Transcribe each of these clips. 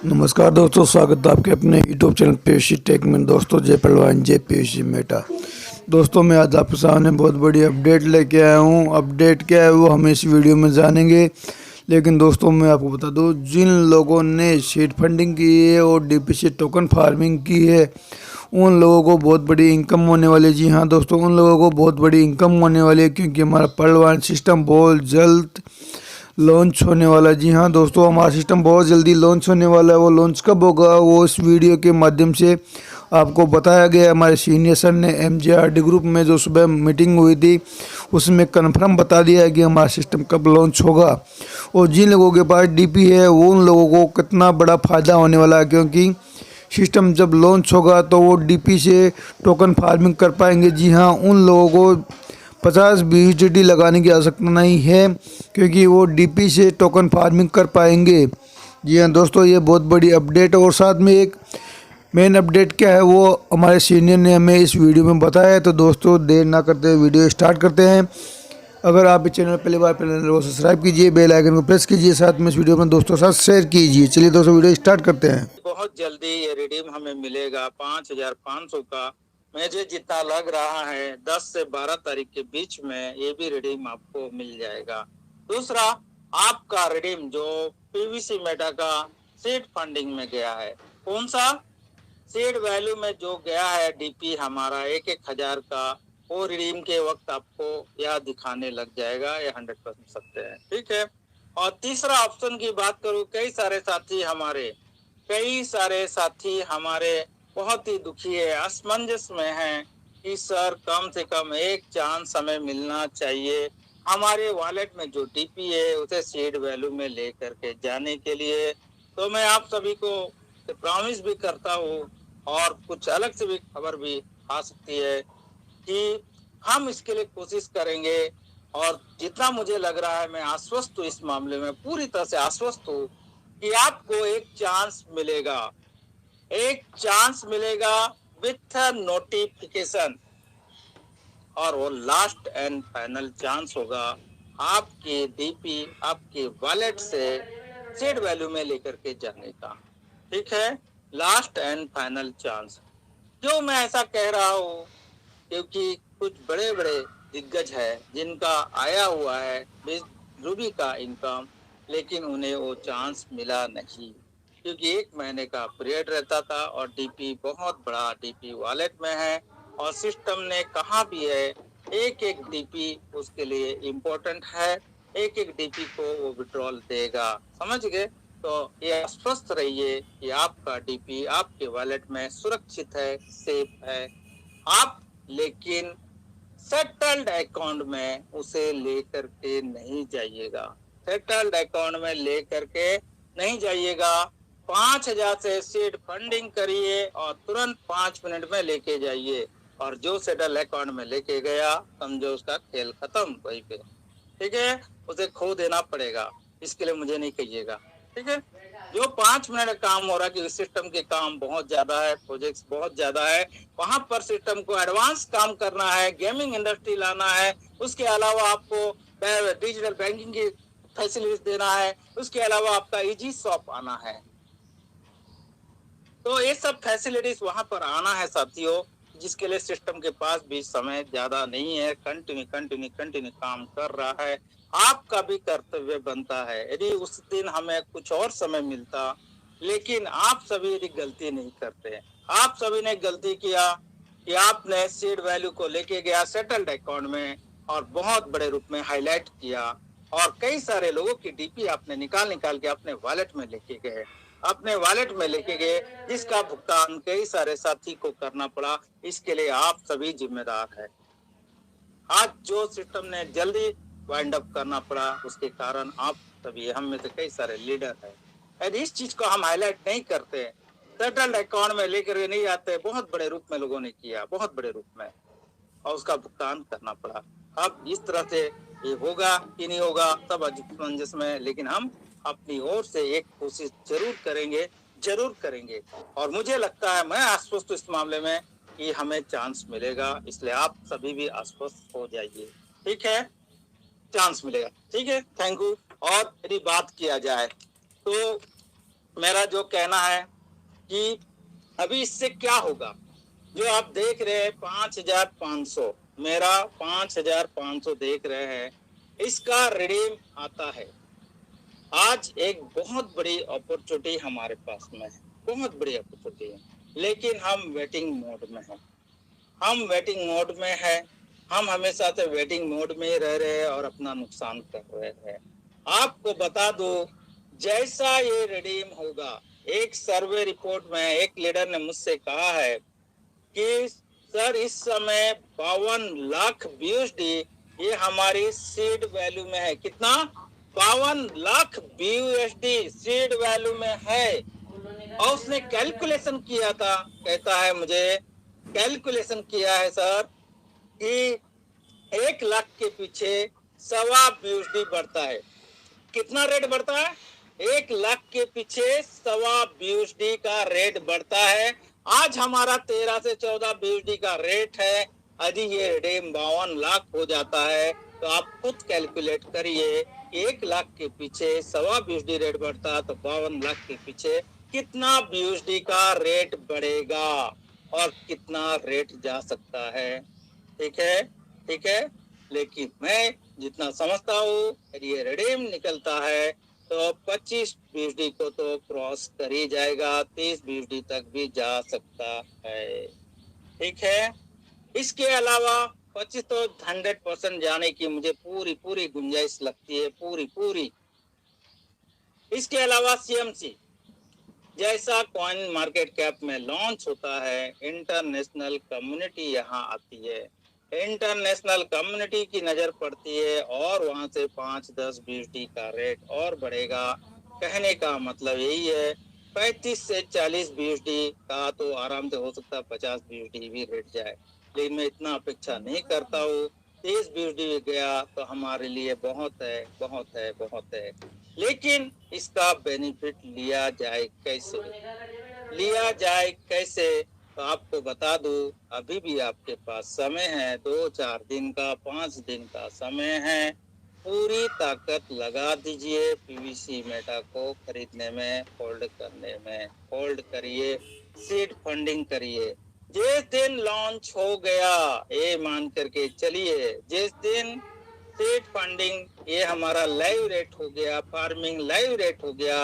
नमस्कार दोस्तों, स्वागत है आपके अपने यूट्यूब चैनल पीयूषी टेक में। दोस्तों, जय पहलवान, जय पीयूषी मेटा। दोस्तों, मैं आज आपके सामने बहुत बड़ी अपडेट लेके आया हूँ। अपडेट क्या है वो हम इस वीडियो में जानेंगे। लेकिन दोस्तों, मैं आपको बता दूँ, जिन लोगों ने सीड फंडिंग की है और डीपीसी टोकन फार्मिंग की है, उन लोगों को बहुत बड़ी इनकम होने वाली है। जी हाँ दोस्तों, उन लोगों को बहुत बड़ी इनकम होने वाली है, क्योंकि हमारा पहलवान सिस्टम बहुत जल्द लॉन्च होने वाला है। जी हाँ दोस्तों, हमारा सिस्टम बहुत जल्दी लॉन्च होने वाला है। वो लॉन्च कब होगा वो इस वीडियो के माध्यम से आपको बताया गया है। हमारे सीनियर सर ने एमजेआरडी ग्रुप में जो सुबह मीटिंग हुई थी, उसमें कन्फर्म बता दिया है कि हमारा सिस्टम कब लॉन्च होगा। और जिन लोगों के पास डीपी है वो उन लोगों को कितना बड़ा फ़ायदा होने वाला है, क्योंकि सिस्टम जब लॉन्च होगा तो वो डीपी से टोकन फार्मिंग कर पाएंगे। जी हाँ, उन लोगों को 50 BUSD लगाने की आवश्यकता नहीं है, क्योंकि वो डीपी से टोकन फार्मिंग कर पाएंगे। जी हाँ दोस्तों, ये बहुत बड़ी अपडेट है। और साथ में एक मेन अपडेट क्या है वो हमारे सीनियर ने हमें इस वीडियो में बताया है। तो दोस्तों, देर ना करते हुए वीडियो स्टार्ट करते हैं। अगर आप इस चैनल पहली बार चैनल को सब्सक्राइब कीजिए, बेल आइकन को प्रेस कीजिए, साथ में इस वीडियो में दोस्तों के साथ शेयर कीजिए। चलिए दोस्तों, वीडियो स्टार्ट करते हैं। बहुत जल्दी ये रिडीम हमें मिलेगा 5500 का। मुझे जितना लग रहा है 10 से 12 तारीख के बीच में ये भी रिडीम आपको मिल जाएगा। दूसरा, आपका रिडीम जो पीवीसी मेटा का सीड फंडिंग में गया है, कौन सा सीड वैल्यू में जो गया है डीपी हमारा 1,000 का, वो रिडीम के वक्त आपको यह दिखाने लग जाएगा। ये 100% सत्य है, ठीक है। और तीसरा ऑप्शन की बात करूं, कई सारे साथी हमारे बहुत ही दुखी है, असमंजस में हैं कि सर कम से कम एक चांस हमें मिलना चाहिए हमारे वॉलेट में जो डीपी है उसे सीड वैल्यू में लेकर के जाने के लिए। तो मैं आप सभी को प्रॉमिस भी करता हूँ, और कुछ अलग से भी खबर भी आ सकती है कि हम इसके लिए कोशिश करेंगे। और जितना मुझे लग रहा है, मैं आश्वस्त हूँ, इस मामले में पूरी तरह से आश्वस्त हूँ कि आपको एक चांस मिलेगा विथ नोटिफिकेशन। और वो लास्ट एंड फाइनल चांस होगा आपके डीपी आपके वॉलेट से सीड वैल्यू में लेकर के जाने का, ठीक है। Last and final chance. क्यों मैं ऐसा कह रहा हूँ, क्योंकि कुछ बड़े बड़े दिग्गज है जिनका आया हुआ है रूबी का इनकम, लेकिन उन्हें वो चांस मिला नहीं, क्योंकि 1 महीने का पीरियड रहता था और डीपी बहुत बड़ा डीपी वॉलेट में है। और सिस्टम ने कहा भी है एक एक डीपी उसके लिए इम्पोर्टेंट है, एक एक डीपी को वो विड्रॉल देगा, समझ गए। तो ये आश्वस्त रहिए कि आपका डीपी आपके वॉलेट में सुरक्षित है, सेफ है। आप लेकिन सेटल्ड अकाउंट में उसे लेकर के नहीं जाइएगा, सेटल्ड अकाउंट में लेकर के नहीं जाइएगा। 5,000 से सीड फंडिंग करिए और तुरंत 5 मिनट में लेके जाइए। और जो सेटल अकाउंट में लेके गया, समझो उसका खेल खत्म वहीं पे, ठीक है। उसे खो देना पड़ेगा, इसके लिए मुझे नहीं कहिएगा, ठीक है। जो 5 मिनट काम हो रहा है कि सिस्टम के काम बहुत ज्यादा है, प्रोजेक्ट्स बहुत ज्यादा है, वहां पर सिस्टम को एडवांस काम करना है, गेमिंग इंडस्ट्री लाना है, उसके अलावा आपको डिजिटल बैंकिंग की फैसिलिटीज देना है, उसके अलावा आपका इजी शॉप आना है। तो ये सब फैसिलिटीज वहां पर आना है साथियों, जिसके लिए सिस्टम के पास भी समय ज्यादा नहीं है, कंटिन्यू काम कर रहा है। आपका भी कर्तव्य बनता है, यदि उस दिन हमें कुछ और समय मिलता, लेकिन आप सभी यदि गलती नहीं करते, आप सभी ने गलती किया कि आपने सीड वैल्यू को लेके गया सेटल्ड अकाउंट में और बहुत बड़े रूप में हाईलाइट किया, और कई सारे लोगों की डीपी आपने निकाल के अपने वॉलेट में लेके गए, जिसका भुगतान कई सारे साथी को करना पड़ा। इसके लिए आप सभी जिम्मेदार है। आज जो सिस्टम ने जल्दी वाइंड अप करना पड़ा, उसके कारण आप सभी, हम में से कई सारे लीडर है, यदि इस चीज को हम हाईलाइट नहीं करते, सेटल्ड अकाउंट में लेकर नहीं आते, बहुत बड़े रूप में लोगों ने किया, बहुत बड़े रूप में, और उसका भुगतान करना पड़ा। अब इस तरह से ये होगा कि नहीं होगा, सब असमंजस में, लेकिन हम अपनी ओर से एक कोशिश जरूर करेंगे। और मुझे लगता है, मैं आश्वस्त इस मामले में कि हमें चांस मिलेगा, इसलिए आप सभी भी आश्वस्त हो जाइए, ठीक है। चांस मिलेगा, ठीक है, थैंक यू। और यदि बात किया जाए तो मेरा जो कहना है कि अभी इससे क्या होगा, जो आप देख रहे हैं 5,500, मेरा 5,500 देख रहे हैं, इसका रिडीम आता है। आज एक बहुत बड़ी अपॉर्चुनिटी हमारे पास में है, बहुत बड़ी अपॉर्चुनिटी है, लेकिन हम वेटिंग मोड में हैं। हम वेटिंग मोड में है, हम हमेशा से वेटिंग मोड में ही रह रहे हैं और अपना नुकसान कर रहे हैं। आपको बता दो, जैसा ये रिडीम होगा, एक सर्वे रिपोर्ट में एक लीडर ने मुझसे कहा है कि सर इस समय 52 लाख BUSD ये हमारी सीड वैल्यू में है। कितना? 52 लाख BUSD सीड वैल्यू में है। और उसने कैलकुलेशन किया था, कहता है मुझे कैलकुलेशन किया है सर कि 1 लाख के पीछे 1.25 BUSD बढ़ता है। कितना रेट बढ़ता है? 1 लाख के पीछे 1.25 BUSD का रेट बढ़ता है। आज हमारा 13 से 14 BUSD का रेट है। यदि ये रिडीम 52 लाख हो जाता है तो आप खुद कैलकुलेट करिए, 1 लाख के पीछे 1.25 BUSD रेट बढ़ता है तो 52 लाख के पीछे कितना BUSD का रेट बढ़ेगा और कितना रेट जा सकता है। ठीक है, ठीक है। लेकिन मैं जितना समझता हूँ, यदि ये रिडीम निकलता है तो 25 BUSD को तो क्रॉस कर ही जाएगा, 30 BUSD तक भी जा सकता है। ठीक है। इसके अलावा 25 तो 100% जाने की मुझे पूरी गुंजाइश लगती है, पूरी। इसके अलावा CMC जैसा कॉइन मार्केट कैप में लॉन्च होता है, इंटरनेशनल कम्युनिटी यहाँ आती है, इंटरनेशनल कम्युनिटी की नजर पड़ती है और वहां से 5-10 BUSD का रेट और बढ़ेगा। कहने का मतलब यही है, 35 से 40 BUSD का तो आराम से हो सकता है 50 BUSD भी रेट जाए, लेकिन मैं इतना अपेक्षा नहीं करता हूँ। 30 BUSD गया तो हमारे लिए बहुत है। लेकिन इसका बेनिफिट लिया जाए कैसे? तो आपको बता दूं, अभी भी आपके पास समय है, 2-4 दिन का, 5 दिन का समय है। पूरी ताकत लगा दीजिए PVC मेटा को खरीदने में, होल्ड करने में। होल्ड करिए, सीड फंडिंग करिए। जिस दिन लॉन्च हो गया, ये मान करके चलिए, जिस दिन सीड फंडिंग ये हमारा लाइव रेट हो गया, फार्मिंग लाइव रेट हो गया,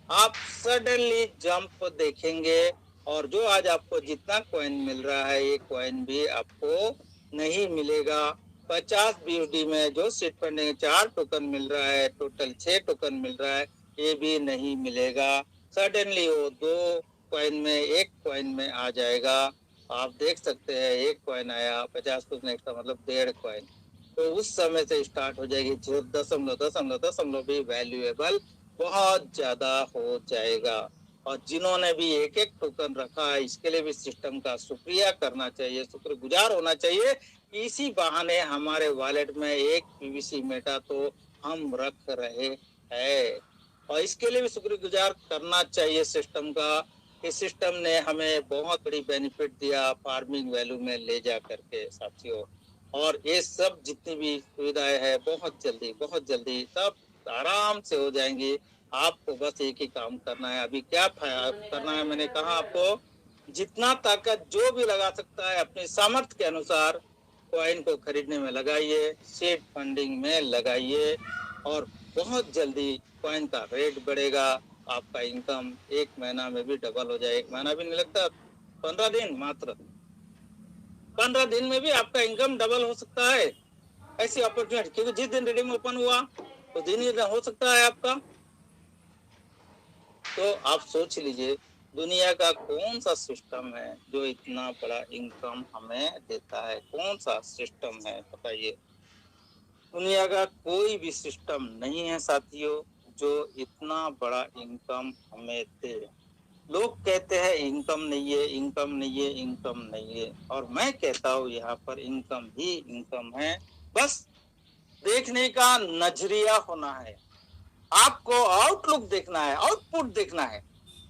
आप सडनली जंप देखेंगे। और जो आज आपको जितना कॉइन मिल रहा है, ये कॉइन भी आपको नहीं मिलेगा। 50 BUSD में जो सीड फंडिंग 4 टोकन मिल रहा है, टोटल 6 टोकन मिल रहा है, ये भी नहीं मिलेगा। सडनली वो 2 कॉइन में 1 कॉइन में आ जाएगा। आप देख सकते हैं, 1 कॉइन आया, 50 टोकन एक्स्ट्रा, मतलब 1.5 कॉइन। तो उस समय से स्टार्ट हो जाएगी, जो दशमलव भी वैल्यूएबल बहुत ज्यादा हो जाएगा। और जिन्होंने भी एक टोकन रखा है, इसके लिए भी सिस्टम का शुक्रिया करना चाहिए, शुक्रगुजार होना चाहिए। इसी बहाने हमारे वॉलेट में एक PVC मेटा तो हम रख रहे हैं, और इसके लिए भी शुक्रगुजार करना चाहिए सिस्टम का। इस सिस्टम ने हमें बहुत बड़ी बेनिफिट दिया फार्मिंग वैल्यू में ले जा करके साथियों। और ये सब जितनी भी सुविधाएं है, बहुत जल्दी सब आराम से हो जाएंगी। आपको बस एक ही काम करना है। अभी क्या करना है, मैंने कहा आपको, जितना ताकत जो भी लगा सकता है अपने सामर्थ्य के अनुसार कॉइन को खरीदने में लगाइए, सीड फंडिंग में लगाइए, और बहुत जल्दी कॉइन का रेट बढ़ेगा। आपका इनकम 1 महीना में भी डबल हो जाए। 1 महीना भी नहीं लगता, 15 दिन, मात्र 15 दिन में भी आपका इनकम डबल हो सकता है। ऐसी अपॉर्चुनिटी, क्योंकि जिस दिन रिडीम ओपन हुआ तो दिन ही हो सकता है आपका। तो आप सोच लीजिए, दुनिया का कौन सा सिस्टम है जो इतना बड़ा इनकम हमें देता है? कौन सा सिस्टम है बताइए? दुनिया का कोई भी सिस्टम नहीं है साथियों जो इतना बड़ा इनकम हमें दे। लोग कहते हैं इनकम नहीं है, और मैं कहता हूँ यहाँ पर इनकम ही इनकम है। बस देखने का नजरिया होना है, आपको आउटलुक देखना है, आउटपुट देखना है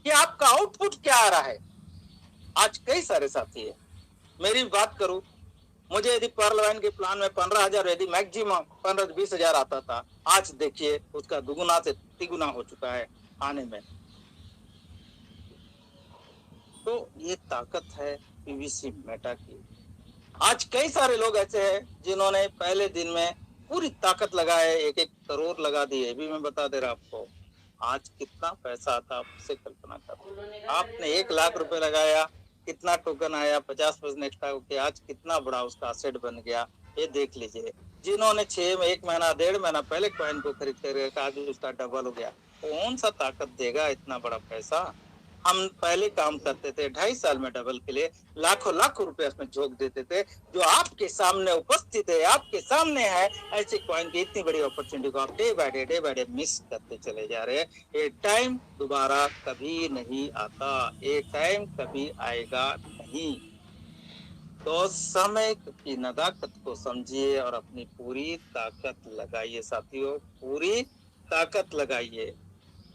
कि आपका आउटपुट क्या आ रहा है। आज कई सारे साथी है, मेरी बात करूं, मुझे यदि पर्ल के प्लान में 15,000 यदि मैक्सिमम 15-20 हजार आता था, आज देखिए उसका दुगुना से तिगुना हो चुका है आने में। तो ये ताकत है पीवीसी मेटा की। आज कई सारे लोग ऐसे हैं जिन्होंने पहले दिन में पूरी ताकत लगाए, 1-1 करोड़ लगा दिए। ये भी मैं बता दे रहा आपको। आज कितना पैसा आता आप उससे कल्पना करो। आपने 1 लाख रुपए लगाया, कितना टोकन आया, 50% एक्स्ट्रा होके आज कितना बड़ा उसका असेट बन गया, ये देख लीजिए। जिन्होंने 6 में 1 महीना, 1.5 महीना पहले कॉइन को खरीद कर आज उसका डबल हो गया, कौन सा ताकत देगा इतना बड़ा पैसा? हम पहले काम करते थे 2.5 साल में डबल के लिए लाखों लाखों रुपए उसमें झोंक देते थे। जो आपके सामने उपस्थित है, आपके सामने है, ऐसे कॉइन की इतनी बड़ी अपॉर्चुनिटी को आप डे बाय डे मिस करते चले जा रहे हैं। ये टाइम दोबारा कभी नहीं आता, ये टाइम कभी आएगा नहीं। तो समय की नदाकत को समझिए और अपनी पूरी ताकत लगाइए साथियों, पूरी ताकत लगाइए।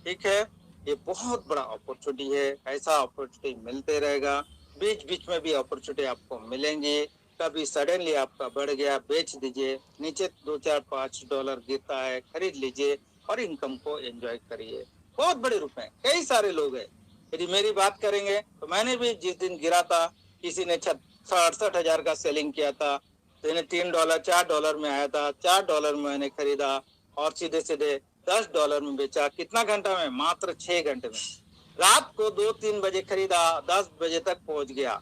ठीक है, ये बहुत बड़ा अपॉर्चुनिटी है। ऐसा अपॉर्चुनिटी मिलते रहेगा, बीच बीच में भी अपॉर्चुनिटी आपको मिलेंगी। कभी सडनली आपका बढ़ गया, बेच दीजिए, नीचे 2-4-5 डॉलर गिरता है, खरीद लीजिए और इनकम को एंजॉय करिए। बहुत बड़े रूप में कई सारे लोग हैं। यदि मेरी बात करेंगे तो मैंने भी जिस दिन गिरा था, किसी ने 68,000 का सेलिंग किया था, तो इन्हें $3 $4 में आया था, $4 में मैंने खरीदा और सीधे सीधे $10 में बेचा। कितना घंटा में? मात्र 6 घंटे में। रात को 2-3 बजे खरीदा, 10 बजे तक पहुंच गया।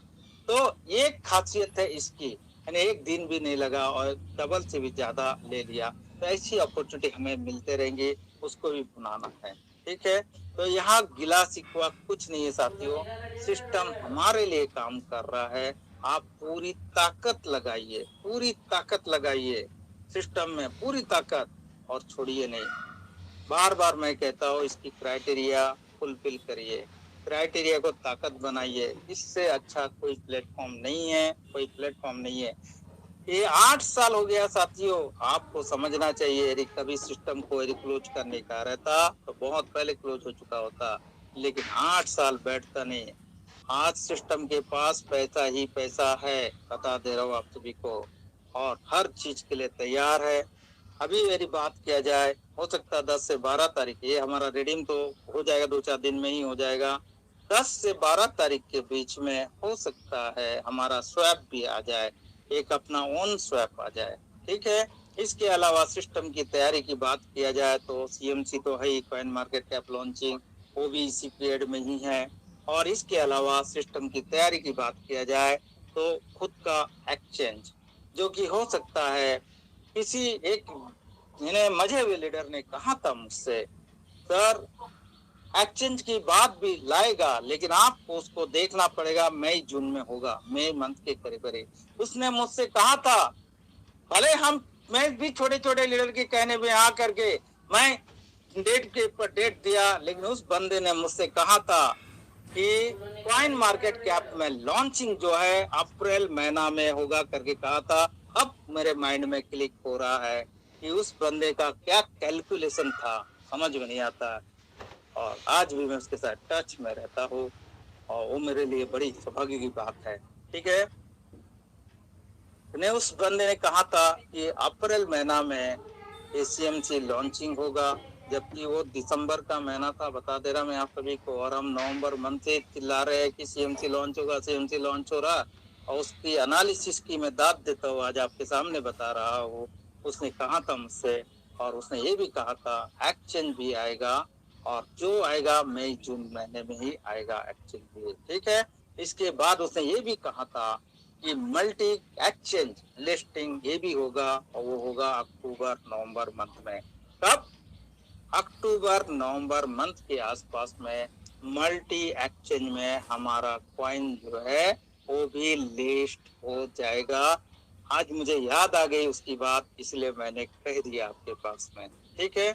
तो ये खासियत है इसकी, यानी एक दिन भी नहीं लगा और डबल से भी ज्यादा ले लिया। तो ऐसी अपॉर्चुनिटी हमें मिलते रहेंगे, उसको भी अपनाना है। ठीक है, तो यहाँ गिला शिकवा कुछ नहीं है साथियों, सिस्टम हमारे लिए काम कर रहा है। आप पूरी ताकत लगाइए, पूरी ताकत लगाइए सिस्टम में, पूरी ताकत, और छोड़िए नहीं। बार बार मैं कहता हूँ इसकी क्राइटेरिया फुलफिल करिए, क्राइटेरिया को ताकत बनाइए। इससे अच्छा कोई प्लेटफॉर्म नहीं है, कोई प्लेटफॉर्म नहीं है। ये 8 साल हो गया साथियों, आपको समझना चाहिए। यदि कभी सिस्टम को यदि क्लोज करने का रहता तो बहुत पहले क्लोज हो चुका होता, लेकिन 8 साल बैठता नहीं। आज सिस्टम के पास पैसा ही पैसा है, बता दे रहा हूँ आप सभी को, और हर चीज के लिए तैयार है। अभी मेरी बात किया जाए, हो सकता है 10 से 12 तारीख, ये हमारा रिडीम तो हो जाएगा, 2-4 दिन में ही हो जाएगा। 10 से 12 तारीख के बीच में हो सकता है हमारा स्वैप भी आ जाए, एक अपना ओन स्वैप आ जाए। ठीक है, इसके अलावा सिस्टम की तैयारी की बात किया जाए तो सीएमसी तो है ही, कॉइन मार्केट कैप लॉन्चिंग, वो भी इसी पीरियड में ही है। और इसके अलावा सिस्टम की तैयारी की बात किया जाए तो खुद का एक्सचेंज, जो कि हो सकता है किसी एक मजे हुए लीडर ने कहा था मुझसे, सर एक्सचेंज की बात भी लाएगा, लेकिन आपको उसको देखना पड़ेगा, मई जून में होगा, मई मंथ के करीब करीब। उसने मुझसे कहा था, भले मैं भी छोटे छोटे लीडर के कहने में आ करके मैं डेट के ऊपर डेट दिया, लेकिन उस बंदे ने मुझसे कहा था कि कॉइन मार्केट कैप में लॉन्चिंग जो है अप्रैल महीना में होगा करके कहा था। अब मेरे माइंड में क्लिक हो रहा है कि उस बंदे का क्या कैलकुलेशन था, समझ में नहीं आता। और आज भी मैं उसके साथ टच में रहता हूँ और वो मेरे लिए बड़ी सौभाग्य की बात है। ठीक है, ने उस बंदे ने कहा था कि अप्रैल महीना में एसीएमसी लॉन्चिंग होगा, जबकि वो दिसंबर का महीना था, बता दे रहा मैं आप सभी को। और हम नवंबर मंथ से चिल्ला रहे हैं कि सीएमसी लॉन्च होगा, सीएमसी लॉन्च हो रहा, और उसकी एनालिसिस की मैं दाद देता हूँ, आज आपके सामने बता रहा हूँ। उसने कहा था मुझसे, और उसने ये भी कहा था एक्सचेंज भी आएगा, और जो आएगा मई जून महीने में ही आएगा एक्सचेंज भी। ठीक है, इसके बाद उसने ये भी कहा था कि मल्टी एक्सचेंज लिस्टिंग ये भी होगा, और वो होगा अक्टूबर नवंबर मंथ में। कब? अक्टूबर नवंबर मंथ के आसपास में मल्टी एक्सचेंज में हमारा कॉइन जो है वो भी लिस्ट हो जाएगा। आज मुझे याद आ गई उसकी बात, इसलिए मैंने कह दिया आपके पास में। ठीक है,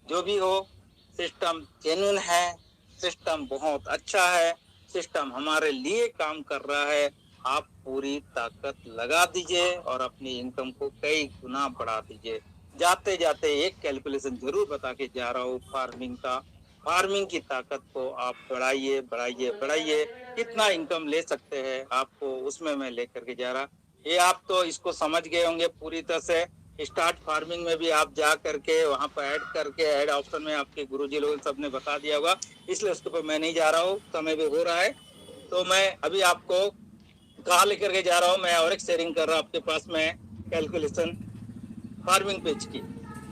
जो भी हो, सिस्टम जेन्युइन है, सिस्टम बहुत अच्छा है, सिस्टम हमारे लिए काम कर रहा है। आप पूरी ताकत लगा दीजिए और अपनी इनकम को कई गुना बढ़ा दीजिए। जाते जाते एक कैलकुलेशन जरूर बता के जा रहा हूँ फार्मिंग का। फार्मिंग की ताकत को आप बढ़ाइए बढ़ाइए बढ़ाइए, कितना इनकम ले सकते हैं आपको उसमें मैं लेकर के जा रहा। ये आप तो इसको समझ गए होंगे पूरी तरह से। स्टार्ट फार्मिंग में भी आप जा करके वहां पर ऐड करके, ऐड ऑप्शन में आपके गुरुजी लोग सबने बता दिया होगा, इसलिए उसके ऊपर मैं नहीं जा रहा हूँ, समय भी हो रहा है। तो मैं अभी आपको कहाँ लेकर के जा रहा हूँ, मैं और एक शेयरिंग कर रहा हूँ आपके पास में कैलकुलेशन फार्मिंग पेज की।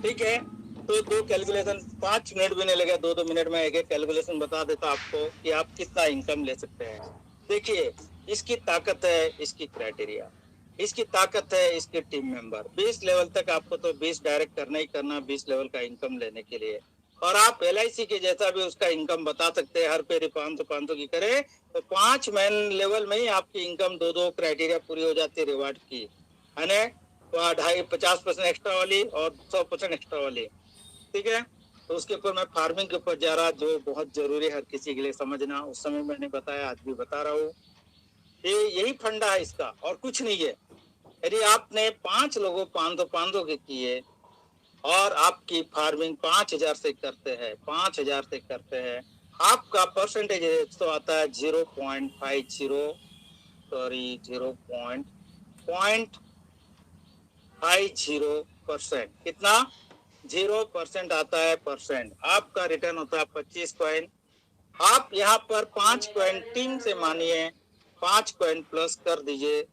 ठीक है, तो दो कैलकुलेशन 5 मिनट भी नहीं लगे, 2-2 मिनट में एक कैलकुलेशन बता देता आपको कि आप कितना इनकम ले सकते हैं। देखिए, इसकी ताकत है, इसकी क्राइटेरिया, इसकी ताकत है इसके टीम मेंबर। 20 लेवल तक आपको तो 20 डायरेक्ट करना ही करना, 20 लेवल का इनकम लेने के लिए। और आप LIC के जैसा भी उसका इनकम बता सकते हैं, हर पेरी 500 की करे तो 5 मैन लेवल में ही आपकी इनकम 2-2 क्राइटेरिया पूरी हो जाती है रिवार्ड की, है ना। 50% एक्स्ट्रा वाली और 100% एक्स्ट्रा वाली। ठीक है, तो उसके ऊपर मैं फार्मिंग के ऊपर जा रहा, जो बहुत जरूरी है हर किसी के लिए समझना। उस समय मैंने बताया, आज भी बता रहा हूँ। यही फंडा है इसका, और कुछ नहीं है। यदि आपने 5 लोगों 500 के किए और आपकी फार्मिंग 5000 से करते हैं, 5000 से करते हैं, आपका परसेंटेज तो आता है 0.50, सॉरी 0.50%। कितना? 0% आता है परसेंट। आपका रिटर्न होता है 25 कॉइन। आप यहाँ पर 5 कॉइन टीम से मानिए, 5 कॉइन प्लस कर दीजिए